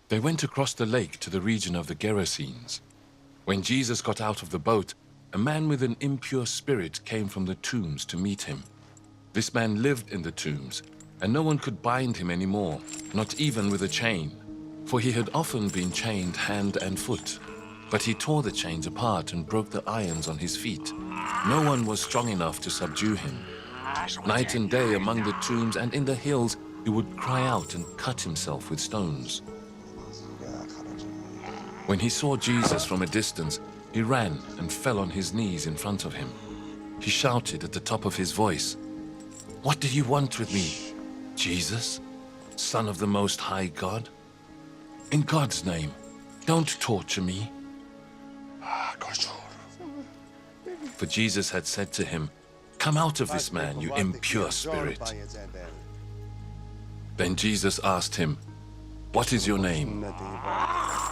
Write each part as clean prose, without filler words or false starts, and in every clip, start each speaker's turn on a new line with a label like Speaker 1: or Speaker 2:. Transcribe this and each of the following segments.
Speaker 1: They went across the lake to the region of the Gerasenes. When Jesus got out of the boat, a man with an impure spirit came from the tombs to meet him. This man lived in the tombs, and no one could bind him anymore, not even with a chain, for he had often been chained hand and foot. But he tore the chains apart and broke the irons on his feet. No one was strong enough to subdue him. Night and day among the tombs and in the hills, he would cry out and cut himself with stones. When he saw Jesus from a distance, he ran and fell on his knees in front of him. He shouted at the top of his voice, "What do you want with me, Jesus, Son of the Most High God? In God's name, don't torture me." For Jesus had said to him, "Come out of this man, you impure spirit." Then Jesus asked him, "What is your name?"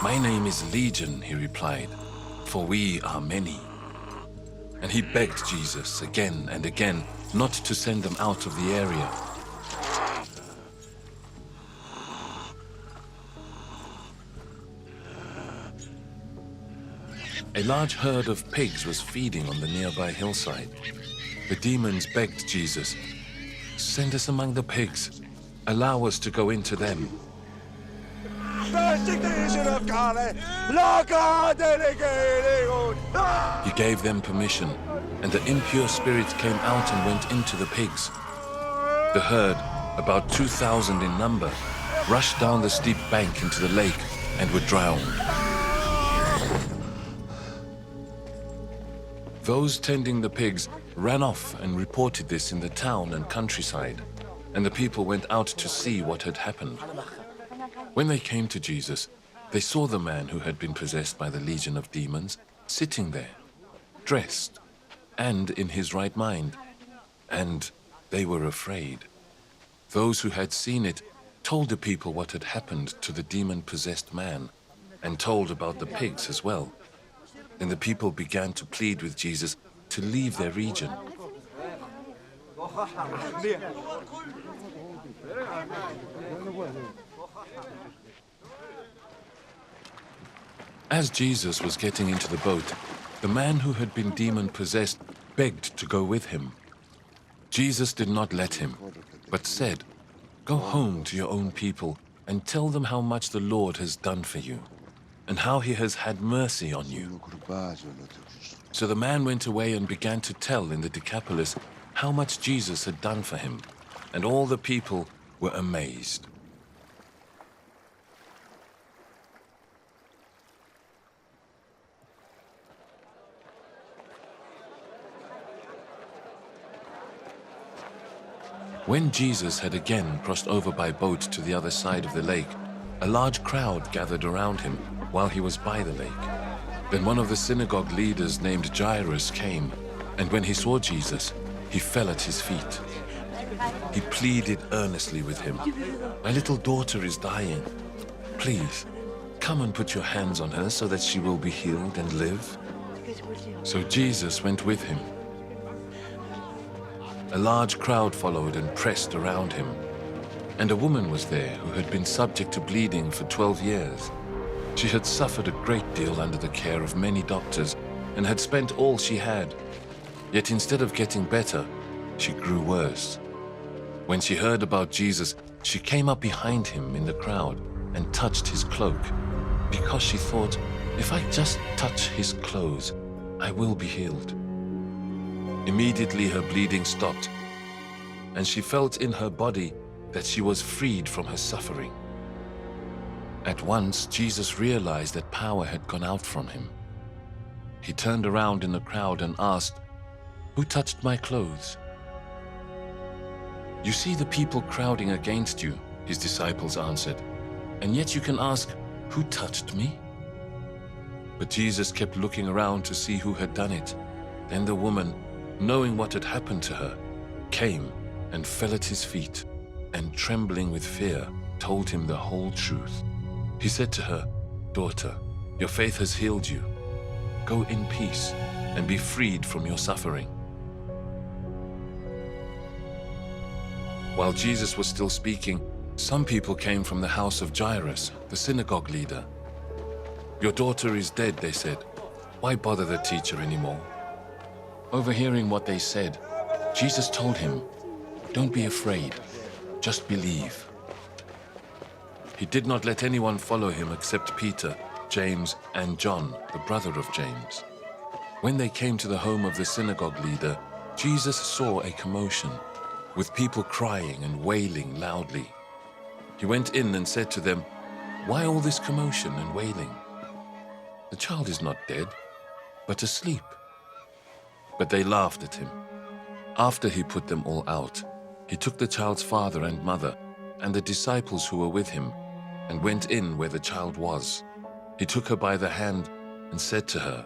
Speaker 1: "My name is Legion," he replied, "for we are many." And he begged Jesus again and again not to send them out of the area. A large herd of pigs was feeding on the nearby hillside. The demons begged Jesus, "Send us among the pigs. Allow us to go into them." He gave them permission, and the impure spirits came out and went into the pigs. The herd, about 2,000 in number, rushed down the steep bank into the lake and were drowned. Those tending the pigs ran off and reported this in the town and countryside, and the people went out to see what had happened. When they came to Jesus, they saw the man who had been possessed by the legion of demons sitting there, dressed, and in his right mind, and they were afraid. Those who had seen it told the people what had happened to the demon-possessed man, and told about the pigs as well. Then the people began to plead with Jesus to leave their region. As Jesus was getting into the boat, the man who had been demon-possessed begged to go with him. Jesus did not let him, but said, "Go home to your own people and tell them how much the Lord has done for you, and how he has had mercy on you." So the man went away and began to tell in the Decapolis how much Jesus had done for him, and all the people were amazed. When Jesus had again crossed over by boat to the other side of the lake, a large crowd gathered around him while he was by the lake. Then one of the synagogue leaders named Jairus came, and when he saw Jesus, he fell at his feet. He pleaded earnestly with him, "My little daughter is dying. Please, come and put your hands on her so that she will be healed and live." So Jesus went with him. A large crowd followed and pressed around him. And a woman was there who had been subject to bleeding for 12 years. She had suffered a great deal under the care of many doctors and had spent all she had. Yet instead of getting better, she grew worse. When she heard about Jesus, she came up behind him in the crowd and touched his cloak, because she thought, "If I just touch his clothes, I will be healed." Immediately her bleeding stopped, and she felt in her body that she was freed from her suffering. At once, Jesus realized that power had gone out from him. He turned around in the crowd and asked, "Who touched my clothes?" "You see the people crowding against you," his disciples answered, "and yet you can ask, 'Who touched me?'" But Jesus kept looking around to see who had done it. Then the woman, knowing what had happened to her, came and fell at his feet, and trembling with fear, told him the whole truth. He said to her, "Daughter, your faith has healed you. Go in peace and be freed from your suffering." While Jesus was still speaking, Some people came from the house of Jairus, the synagogue leader. "Your daughter is dead," they said. "Why bother the teacher anymore?" Overhearing what they said, Jesus told him, "Don't be afraid, just believe." He did not let anyone follow him except Peter, James, and John, the brother of James. When they came to the home of the synagogue leader, Jesus saw a commotion, with people crying and wailing loudly. He went in and said to them, "Why all this commotion and wailing? The child is not dead, but asleep." But they laughed at him. After he put them all out, he took the child's father and mother and the disciples who were with him and went in where the child was. He took her by the hand and said to her,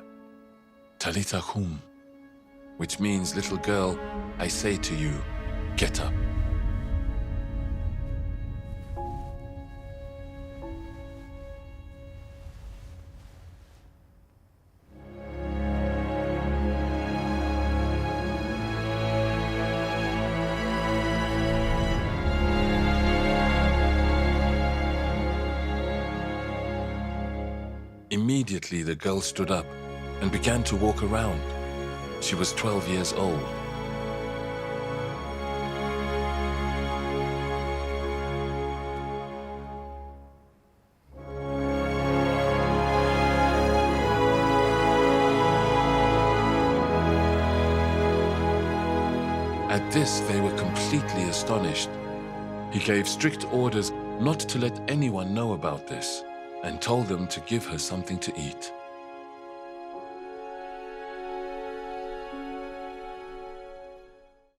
Speaker 1: "Talitha kum," which means, "Little girl, I say to you, get up." Immediately the girl stood up and began to walk around. She was 12 years old. At this, they were completely astonished. He gave strict orders not to let anyone know about this, and told them to give her something to eat.